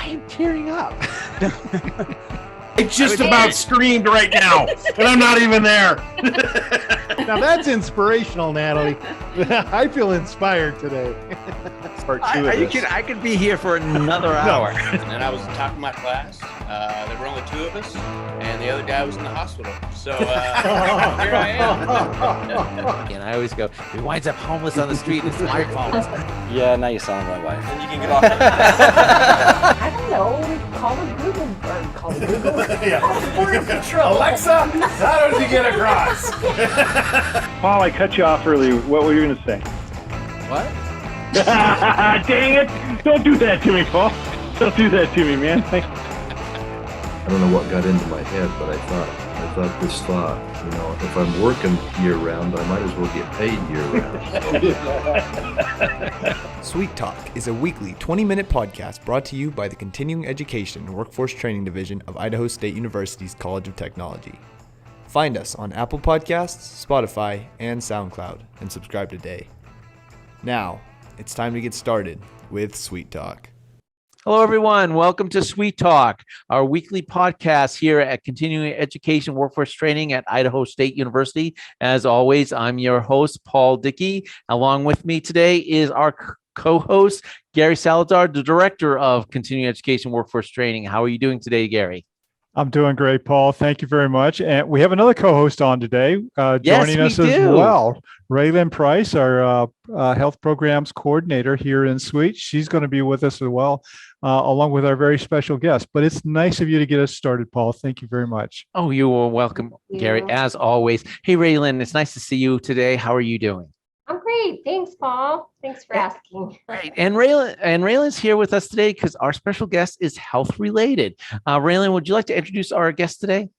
I am tearing up. I just about screamed right now, and I'm not even there. Now that's inspirational, Natalie. I feel inspired today. Part two of this. I could be here for another hour. And then I was top of my class. There were only 2 of us, and the other guy was in the hospital. So here I am. And I always go, he winds up homeless on the street, and it's my fault. Yeah, now you sound like my wife. And you can get off. I don't know. Call it Google. Or call it Google. Yeah. Control. Alexa, how does he get across? Paul, I cut you off earlier. What were you going to say? What? Dang it! Don't do that to me, Paul. Don't do that to me, man. I don't know what got into my head, but I thought this thought, if I'm working year round, I might as well get paid year round. Sweet Talk is a weekly 20-minute podcast brought to you by the Continuing Education and Workforce Training Division of Idaho State University's College of Technology. Find us on Apple Podcasts, Spotify, and SoundCloud, and subscribe today. Now, it's time to get started with Sweet Talk. Hello, everyone. Welcome to Sweet Talk, our weekly podcast here at Continuing Education Workforce Training at Idaho State University. As always, I'm your host, Paul Dickey. Along with me today is our co-host, Gary Salazar, the Director of Continuing Education Workforce Training. How are you doing today, Gary? I'm doing great, Paul. Thank you very much. And we have another co-host on today, joining us as well. Raylan Price, our health programs coordinator here in Sweet. She's going to be with us as well, along with our very special guest. But it's nice of you to get us started, Paul. Thank you very much. Oh, you are welcome, Gary, as always. Hey, Raylan, it's nice to see you today. How are you doing? I'm great. Thanks, Paul. Thanks for asking. Right. And Raylan's here with us today because our special guest is health related. Raylan, would you like to introduce our guest today?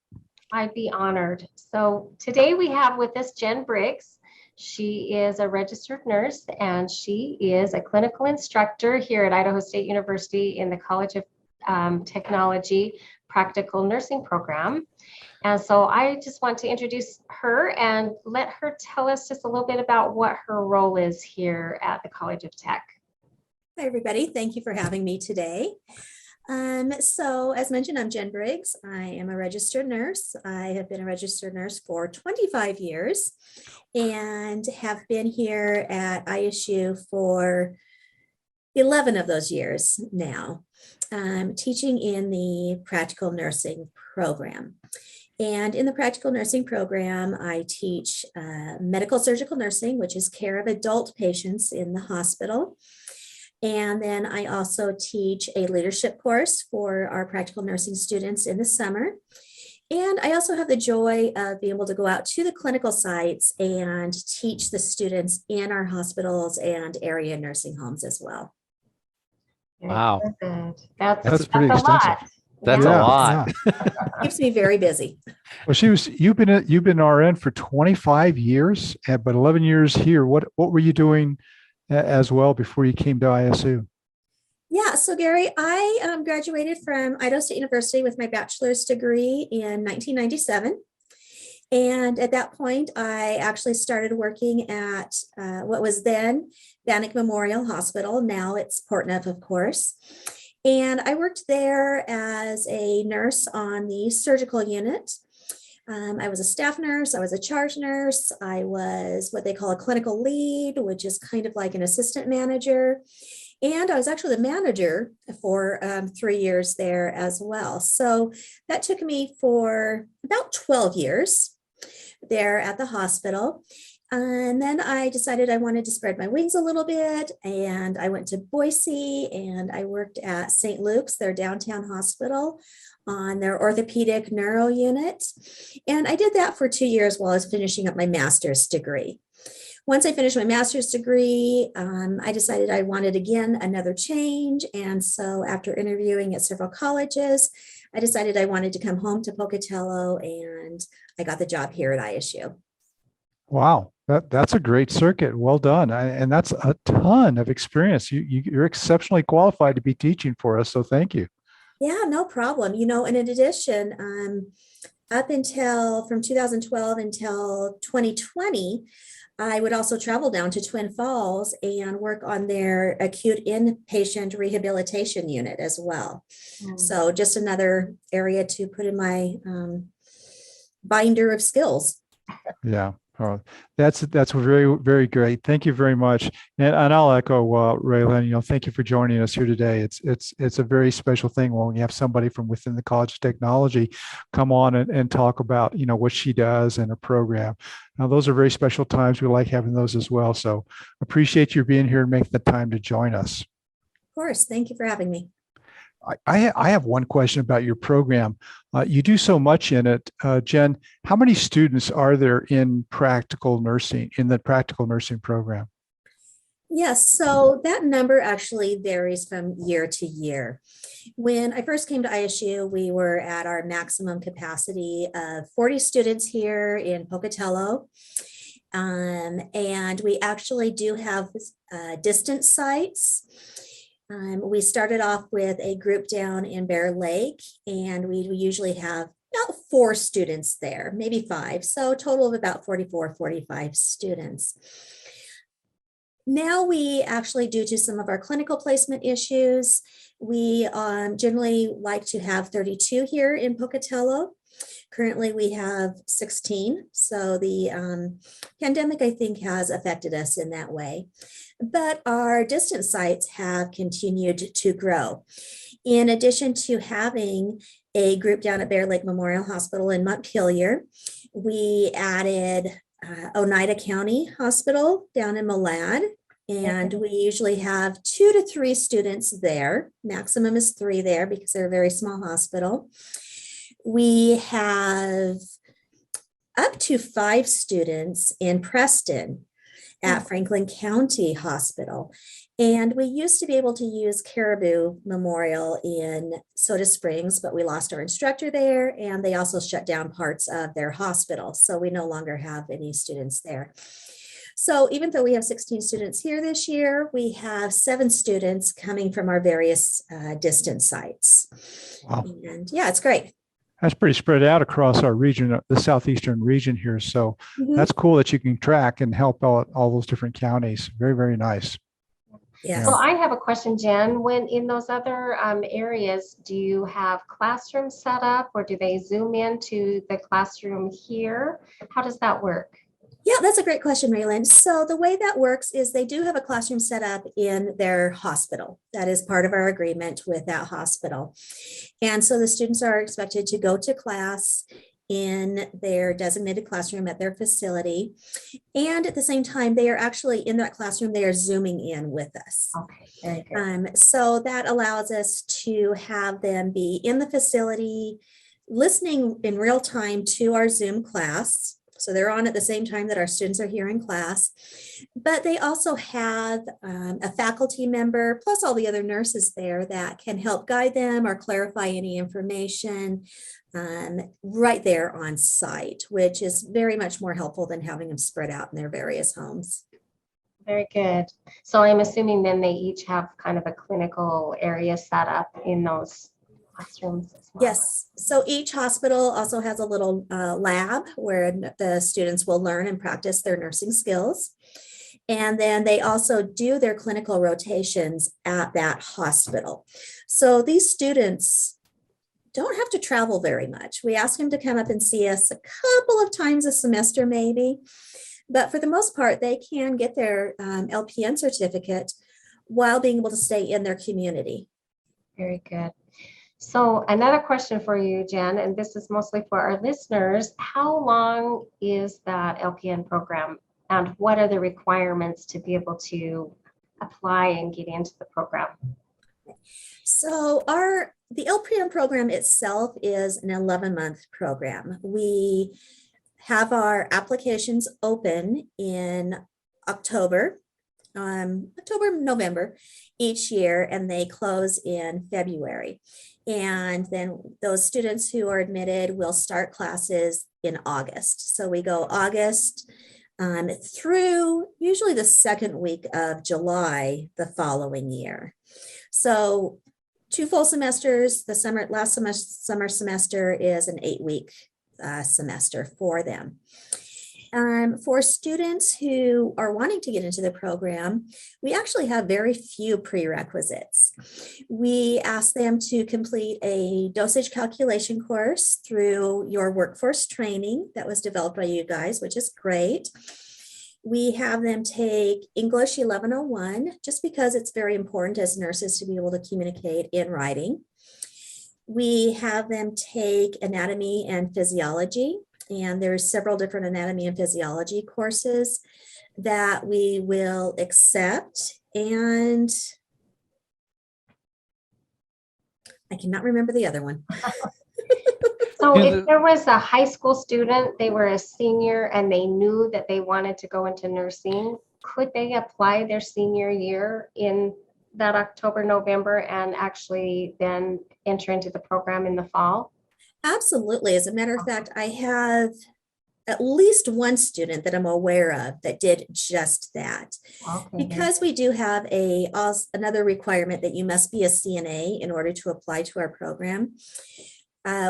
I'd be honored. So today we have with us Jen Briggs. She is a registered nurse and she is a clinical instructor here at Idaho State University in the College of Technology Practical Nursing Program. And so I just want to introduce her and let her tell us just a little bit about what her role is here at the College of Tech. Hi, everybody. Thank you for having me today. So as mentioned, I'm Jen Briggs. I am a registered nurse. I have been a registered nurse for 25 years and have been here at ISU for 11 of those years now, teaching in the practical nursing program. And in the practical nursing program, I teach medical surgical nursing, which is care of adult patients in the hospital. And then I also teach a leadership course for our practical nursing students in the summer. And I also have the joy of being able to go out to the clinical sites and teach the students in our hospitals and area nursing homes as well. Wow. That's pretty a extensive. lot. That's a lot. Keeps me very busy. Well, you've been RN for 25 years, but 11 years here. What were you doing as well before you came to ISU? Yeah, so Gary, I graduated from Idaho State University with my bachelor's degree in 1997. And at that point, I actually started working at what was then Bannock Memorial Hospital. Now it's Portneuf, of course. And I worked there as a nurse on the surgical unit. I was a staff nurse, I was a charge nurse, I was what they call a clinical lead, which is kind of like an assistant manager. And I was actually the manager for 3 years there as well. So that took me for about 12 years there at the hospital. And then I decided I wanted to spread my wings a little bit. And I went to Boise and I worked at St. Luke's, their downtown hospital, on their orthopedic neuro unit. And I did that for 2 years while I was finishing up my master's degree. Once I finished my master's degree, I decided I wanted again another change. And so after interviewing at several colleges, I decided I wanted to come home to Pocatello and I got the job here at ISU. Wow, that's a great circuit. Well done. And that's a ton of experience. You're exceptionally qualified to be teaching for us. So thank you. Yeah, no problem. And in addition, up until from 2012 until 2020, I would also travel down to Twin Falls and work on their acute inpatient rehabilitation unit as well. So just another area to put in my binder of skills. Yeah. Oh, that's very, very great. Thank you very much. And I'll echo Raylan, thank you for joining us here today. It's a very special thing when we have somebody from within the College of Technology come on and talk about, what she does and her program. Now, those are very special times. We like having those as well. So appreciate you being here and making the time to join us. Of course. Thank you for having me. I have one question about your program. You do so much in it. Jen, how many students are there in the practical nursing program? Yes, so that number actually varies from year to year. When I first came to ISU, we were at our maximum capacity of 40 students here in Pocatello. And we actually do have distance sites. We started off with a group down in Bear Lake, and we usually have about 4 students there, maybe 5. So a total of about 44, 45 students. Now we actually, due to some of our clinical placement issues, we generally like to have 32 here in Pocatello. Currently, we have 16. So the pandemic, I think, has affected us in that way. But our distance sites have continued to grow. In addition to having a group down at Bear Lake Memorial Hospital in Montpelier, we added Oneida County Hospital down in Malad, and we usually have 2 to 3 students there. Maximum is 3 there because they're a very small hospital. We have up to 5 students in Preston at Franklin County Hospital. And we used to be able to use Caribou Memorial in Soda Springs, but we lost our instructor there, and they also shut down parts of their hospital. So we no longer have any students there. So even though we have 16 students here this year, we have 7 students coming from our various distance sites. Wow. And yeah, it's great. That's pretty spread out across our region, the southeastern region here. So that's cool that you can track and help out all those different counties. Very, very nice. Yeah. So I have a question, Jen. When in those other areas, do you have classrooms set up, or do they Zoom into the classroom here? How does that work? Yeah, that's a great question, Raylan. So the way that works is they do have a classroom set up in their hospital. That is part of our agreement with that hospital. And so the students are expected to go to class in their designated classroom at their facility. And at the same time, they are actually in that classroom, they are Zooming in with us. Okay, very good. So that allows us to have them be in the facility, listening in real time to our Zoom class. So they're on at the same time that our students are here in class, but they also have a faculty member plus all the other nurses there that can help guide them or clarify any information right there on site, which is very much more helpful than having them spread out in their various homes. Very good. So I'm assuming then they each have kind of a clinical area set up in those classrooms as well. Yes. So each hospital also has a little lab where the students will learn and practice their nursing skills. And then they also do their clinical rotations at that hospital. So these students don't have to travel very much. We ask them to come up and see us a couple of times a semester, maybe. But for the most part, they can get their LPN certificate while being able to stay in their community. Very good. So another question for you, Jen, and this is mostly for our listeners. How long is that LPN program, and what are the requirements to be able to apply and get into the program? So the LPN program itself is an 11-month program. We have our applications open in November each year, and they close in February. And then those students who are admitted will start classes in August. So we go August through usually the second week of July the following year. So 2 full semesters. The summer semester is an 8-week semester for them. For students who are wanting to get into the program, we actually have very few prerequisites. We ask them to complete a dosage calculation course through your workforce training that was developed by you guys, which is great. We have them take English 1101, just because it's very important as nurses to be able to communicate in writing. We have them take anatomy and physiology, and there's several different anatomy and physiology courses that we will accept. And I cannot remember the other one. So if there was a high school student, they were a senior and they knew that they wanted to go into nursing, could they apply their senior year in that October, November, and actually then enter into the program in the fall? Absolutely. As a matter of fact, I have at least one student that I'm aware of that did just that. Okay. Because we do have another requirement that you must be a CNA in order to apply to our program.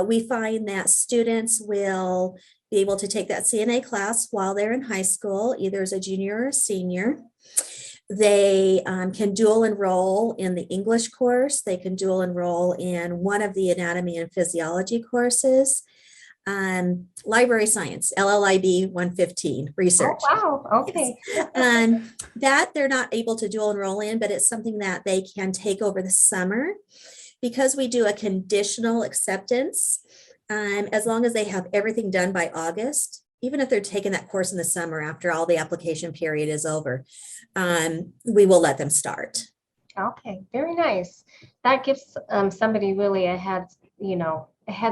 We find that students will be able to take that CNA class while they're in high school, either as a junior or a senior. They can dual enroll in the English course. They can dual enroll in one of the anatomy and physiology courses. Library science, LLIB 115, research. Oh, wow. Okay. Yes. That they're not able to dual enroll in, but it's something that they can take over the summer. Because we do a conditional acceptance, as long as they have everything done by August, even if they're taking that course in the summer after all the application period is over, we will let them start. Okay, very nice. That gives somebody really a head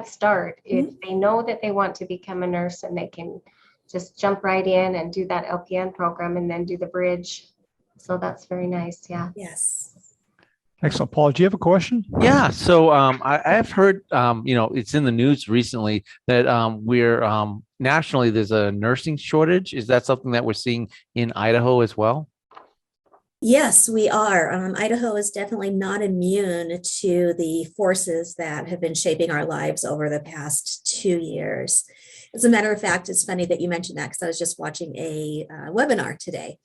start if they know that they want to become a nurse, and they can just jump right in and do that LPN program and then do the bridge. So that's very nice. Yeah. Yes. Excellent. Paul, do you have a question? Yeah. So I've heard, it's in the news recently that we're nationally, there's a nursing shortage. Is that something that we're seeing in Idaho as well? Yes, we are. Idaho is definitely not immune to the forces that have been shaping our lives over the past 2 years. As a matter of fact, it's funny that you mentioned that, because I was just watching a webinar today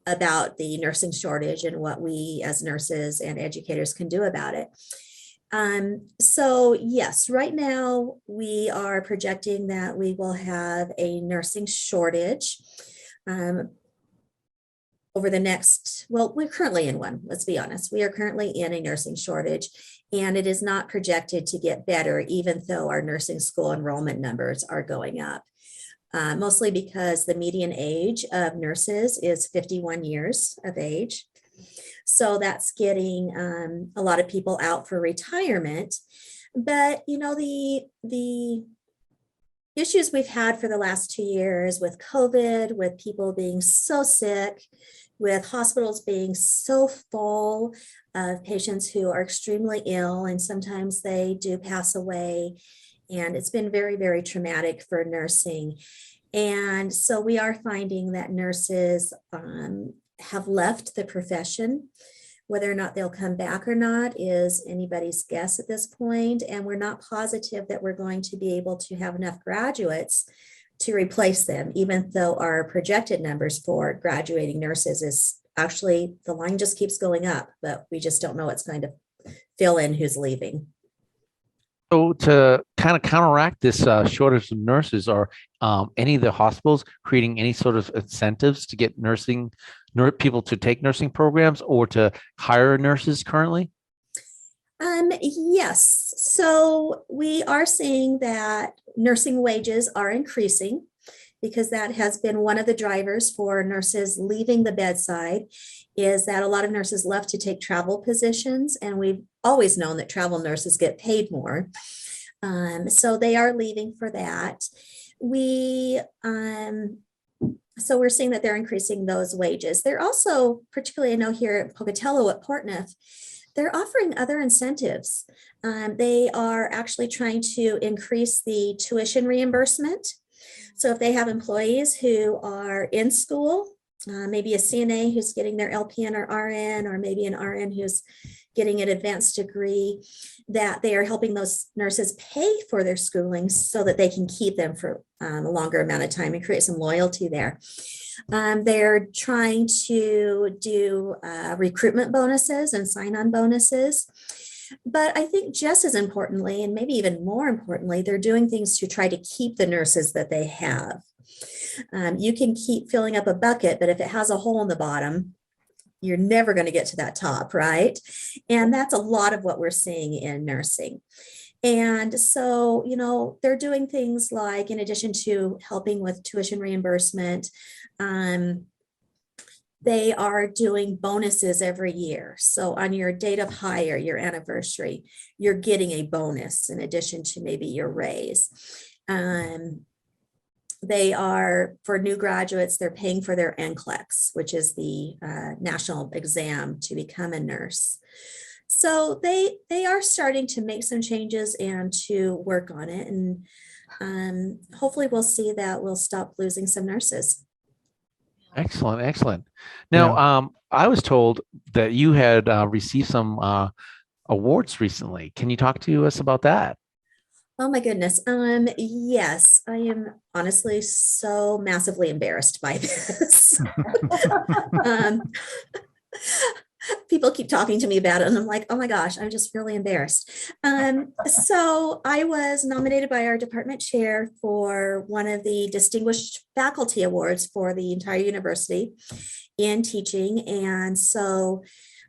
about the nursing shortage and what we as nurses and educators can do about it. So yes, right now we are projecting that we will have a nursing shortage over the next, well, we're currently in one, let's be honest. We are currently in a nursing shortage, and it is not projected to get better, even though our nursing school enrollment numbers are going up. Mostly because the median age of nurses is 51 years of age. So that's getting a lot of people out for retirement. But, the issues we've had for the last 2 years with COVID, with people being so sick, with hospitals being so full of patients who are extremely ill, and sometimes they do pass away. And it's been very, very traumatic for nursing. And so we are finding that nurses have left the profession. Whether or not they'll come back or not is anybody's guess at this point. And we're not positive that we're going to be able to have enough graduates to replace them, even though our projected numbers for graduating nurses is actually, the line just keeps going up, but we just don't know what's going to fill in who's leaving. So to kind of counteract this shortage of nurses, are any of the hospitals creating any sort of incentives to get people to take nursing programs or to hire nurses currently? Yes. So we are seeing that nursing wages are increasing, because that has been one of the drivers for nurses leaving the bedside, is that a lot of nurses left to take travel positions, and we've always known that travel nurses get paid more. So they are leaving for that. So we're seeing that they're increasing those wages. They're also, particularly I know here at Pocatello at Portneuf, they're offering other incentives. They are actually trying to increase the tuition reimbursement. So if they have employees who are in school, maybe a CNA who's getting their LPN or RN, or maybe an RN who's getting an advanced degree, that they are helping those nurses pay for their schooling so that they can keep them for a longer amount of time and create some loyalty there. They're trying to do recruitment bonuses and sign-on bonuses. But I think just as importantly, and maybe even more importantly, they're doing things to try to keep the nurses that they have. You can keep filling up a bucket, but if it has a hole in the bottom, you're never going to get to that top, right? And that's a lot of what we're seeing in nursing. And so, they're doing things like, in addition to helping with tuition reimbursement, they are doing bonuses every year. So on your date of hire, your anniversary, you're getting a bonus in addition to maybe your raise. They are, for new graduates, they're paying for their NCLEX, which is the national exam to become a nurse. So they are starting to make some changes and to work on it. And hopefully we'll see that we'll stop losing some nurses. Excellent. Now, I was told that you had received some awards recently. Can you talk to us about that? Oh my goodness. Yes, I am honestly so massively embarrassed by this. People keep talking to me about it and I'm like, oh my gosh, I'm just really embarrassed. So I was nominated by our department chair for one of the Distinguished Faculty Awards for the entire university in teaching. And so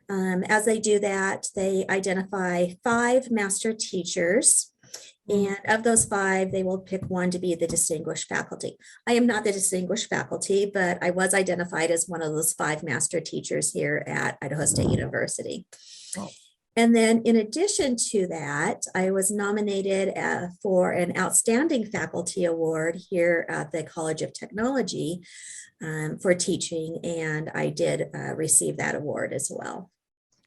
as they do that, they identify 5 master teachers. And of those 5, they will pick one to be the distinguished faculty. I am not the distinguished faculty, but I was identified as one of those 5 master teachers here at Idaho State University. Oh. And then in addition to that, I was nominated for an outstanding faculty award here at the College of Technology for teaching. And I did receive that award as well.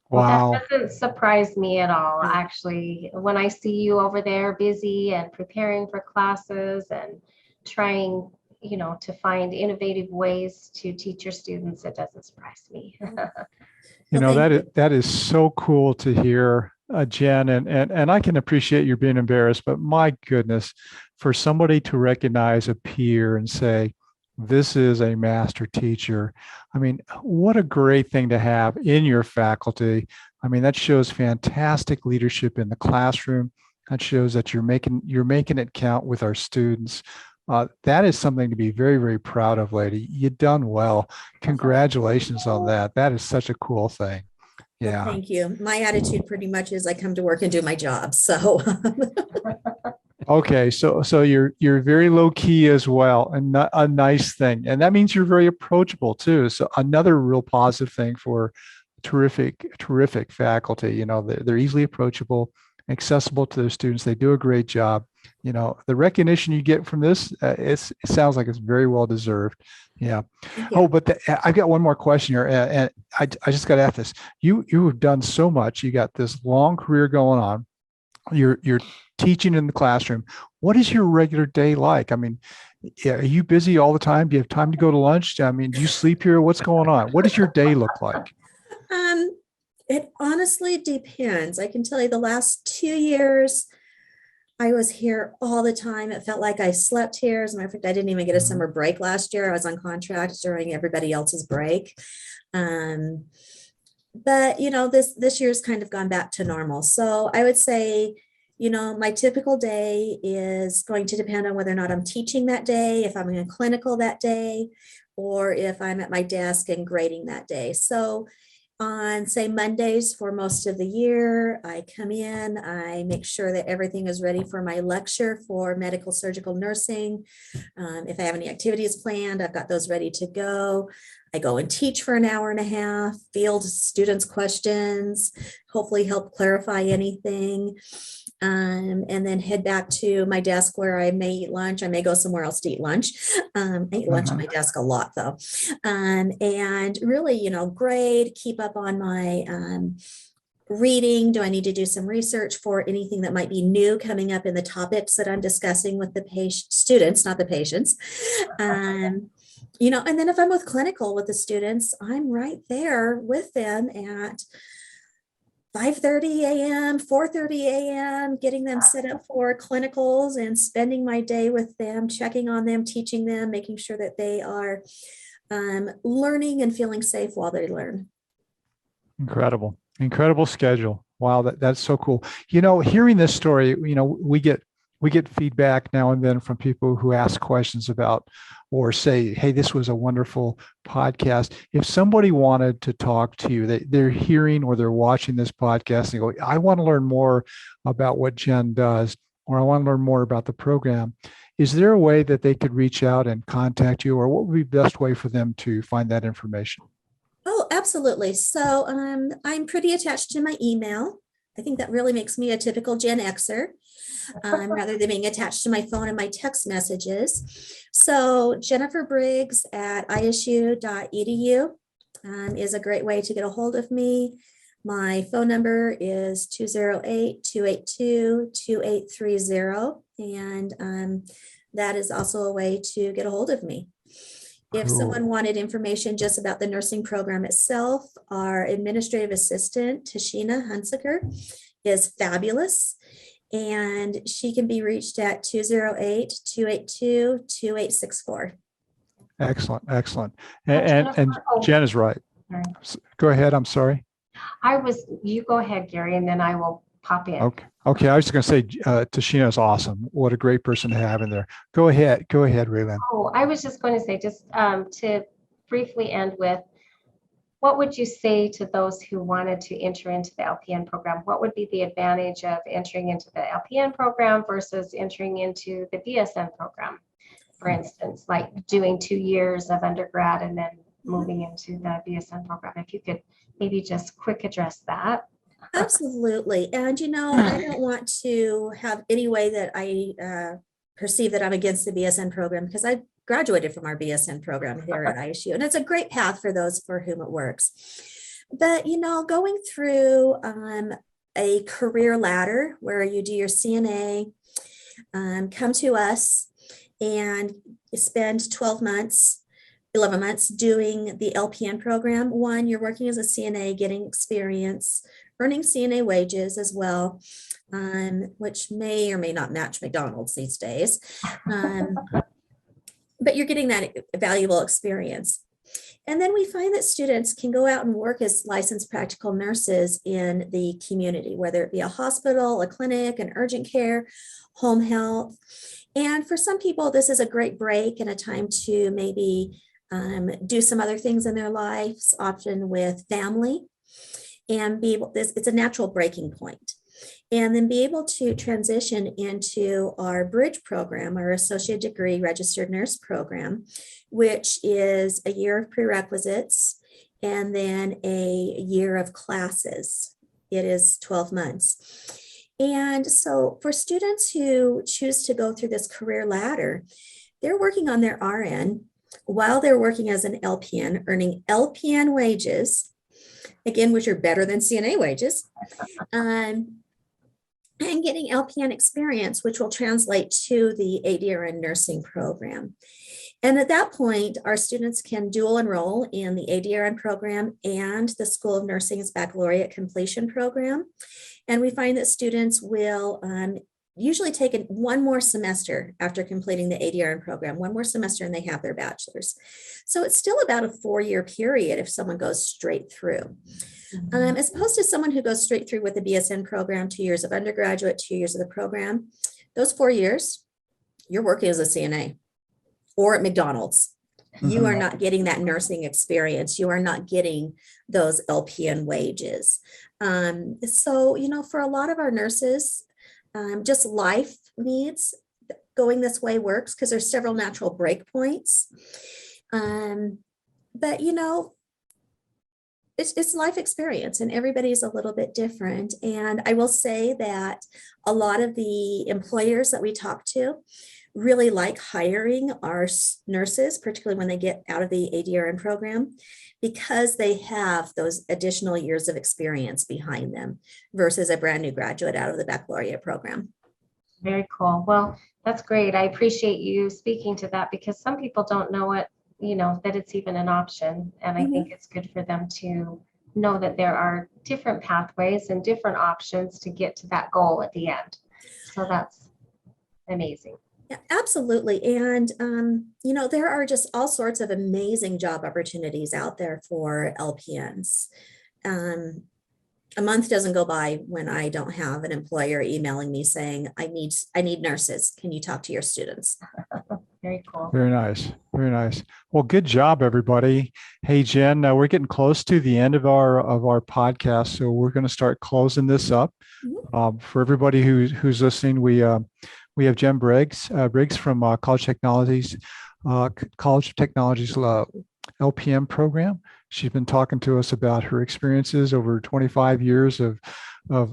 Wow. Well, that doesn't surprise me at all. Actually, when I see you over there busy and preparing for classes and trying, to find innovative ways to teach your students, it doesn't surprise me. That is so cool to hear, Jen, and I can appreciate you being embarrassed, but my goodness, for somebody to recognize a peer and say, this is a master teacher. I mean, what a great thing to have in your faculty. I mean, that shows fantastic leadership in the classroom. That shows that you're making it count with our students. That is something to be very, very proud of, lady. You've done well. Congratulations on that. That is such a cool thing. Yeah. Well, thank you. My attitude pretty much is I come to work and do my job. So okay, so you're very low key as well, and a nice thing, and that means you're very approachable too. So another real positive thing for terrific faculty. They're easily approachable, accessible to their students. They do a great job. The recognition you get from this, it sounds like it's very well deserved. Yeah. Oh, but I've got one more question here, and I just got to ask this. You have done so much. You got this long career going on. You're teaching in the classroom. What is your regular day like? I mean, are you busy all the time? Do you have time to go to lunch? I mean, do you sleep here? What's going on? What does your day look like? It honestly depends. I can tell you the last 2 years, I was here all the time. It felt like I slept here. As a matter of fact, I didn't even get a summer break last year. I was on contract during everybody else's break. But, this year's kind of gone back to normal. So I would say, my typical day is going to depend on whether or not I'm teaching that day, if I'm in a clinical that day, or if I'm at my desk and grading that day. So on, say, Mondays for most of the year, I come in, I make sure that everything is ready for my lecture for medical surgical nursing. If I have any activities planned, I've got those ready to go. I go and teach for an hour and a half, field students' questions, hopefully help clarify anything. And then head back to my desk where I may eat lunch. I may go somewhere else to eat lunch. I eat lunch at my desk a lot though. And really, grade, keep up on my reading. Do I need to do some research for anything that might be new coming up in the topics that I'm discussing with the students, not the patients? And then if I'm with clinical with the students, I'm right there with them at 5:30 a.m., 4:30 a.m., getting them set up for clinicals and spending my day with them, checking on them, teaching them, making sure that they are learning and feeling safe while they learn. Incredible schedule. Wow, that's so cool. Hearing this story, we get feedback now and then from people who ask questions about or say, hey, this was a wonderful podcast. If somebody wanted to talk to you, they're hearing or they're watching this podcast and go, I want to learn more about what Jen does, or I want to learn more about the program. Is there a way that they could reach out and contact you, or what would be the best way for them to find that information? Oh, absolutely. So I'm pretty attached to my email. I think that really makes me a typical Gen Xer, rather than being attached to my phone and my text messages. So Jennifer Briggs at isu.edu is a great way to get a hold of me. My phone number is 208-282-2830. And that is also a way to get a hold of me. If someone wanted information just about the nursing program itself, our administrative assistant, Tashina Hunsaker, is fabulous. And she can be reached at 208-282-2864. Excellent. And Jen is right. Sorry. Go ahead. I'm sorry. You go ahead, Gary, and then I will pop in. Okay. I was just going to say, Tashina is awesome. What a great person to have in there. Go ahead, Raylin. Oh, I was just going to say, just to briefly end with, what would you say to those who wanted to enter into the LPN program? What would be the advantage of entering into the LPN program versus entering into the BSN program? For instance, like doing 2 years of undergrad and then moving into the BSN program. If you could maybe just quick address that. Absolutely. And, I don't want to have any way that I perceive that I'm against the BSN program, because I graduated from our BSN program here at ISU, and it's a great path for those for whom it works. But, going through a career ladder where you do your CNA, come to us and spend 11 months doing the LPN program. One, you're working as a CNA, getting experience, earning CNA wages as well, which may or may not match McDonald's these days. But you're getting that valuable experience. And then we find that students can go out and work as licensed practical nurses in the community, whether it be a hospital, a clinic, an urgent care, home health. And for some people, this is a great break and a time to maybe do some other things in their lives, often with family, and it's a natural breaking point. And then be able to transition into our Bridge program, our associate degree registered nurse program, which is a year of prerequisites and then a year of classes. It is 12 months. And so for students who choose to go through this career ladder, they're working on their RN while they're working as an LPN, earning LPN wages, again, which are better than CNA wages, and getting LPN experience, which will translate to the ADRN nursing program. And at that point, our students can dual enroll in the ADRN program and the School of Nursing's baccalaureate completion program. And we find that students will usually take one more semester after completing the ADRN program, one more semester, and they have their bachelor's. So it's still about a 4-year period if someone goes straight through. As opposed to someone who goes straight through with the BSN program, 2 years of undergraduate, 2 years of the program, those 4 years, you're working as a CNA or at McDonald's. You are not getting that nursing experience. You are not getting those LPN wages. So, for a lot of our nurses, just life needs going this way works because there's several natural break points. But, it's life experience and everybody's a little bit different. And I will say that a lot of the employers that we talk to really like hiring our nurses, particularly when they get out of the ADRN program, because they have those additional years of experience behind them versus a brand new graduate out of the baccalaureate program. Very cool. Well, that's great. I appreciate you speaking to that because some people don't know it, that it's even an option. And I think it's good for them to know that there are different pathways and different options to get to that goal at the end. So that's amazing. Yeah, absolutely. And, there are just all sorts of amazing job opportunities out there for LPNs. A month doesn't go by when I don't have an employer emailing me saying, I need nurses. Can you talk to your students? Very cool. Very nice. Very nice. Well, good job, everybody. Hey, Jen, we're getting close to the end of our podcast, so we're going to start closing this up. For everybody who's listening, we have Jen Briggs from College Technologies LPM program. She's been talking to us about her experiences over 25 years of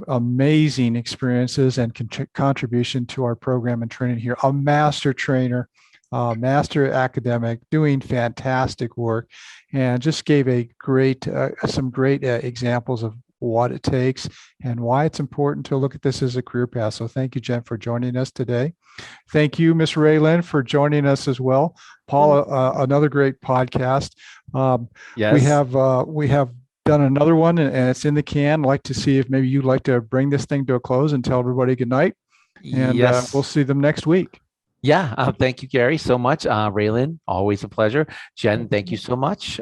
amazing experiences and contribution to our program and training here. A master trainer, master academic, doing fantastic work, and just gave some great examples of what it takes and why it's important to look at this as a career path. So thank you, Jen, for joining us today. Thank you, Ms. Raylyn, for joining us as well. Paul, another great podcast. Yes. We have done another one and it's in the can. I'd like to see if maybe you'd like to bring this thing to a close and tell everybody good night. And yes. We'll see them next week. Yeah. Thank you, Gary, so much. Raylyn, always a pleasure. Jen, thank you so much.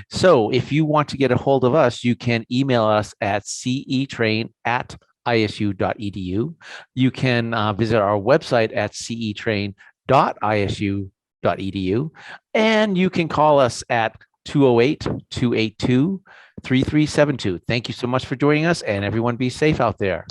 So if you want to get a hold of us, you can email us at cetrain@isu.edu. You can visit our website at cetrain.isu.edu. And you can call us at 208-282-3372. Thank you so much for joining us, and everyone be safe out there.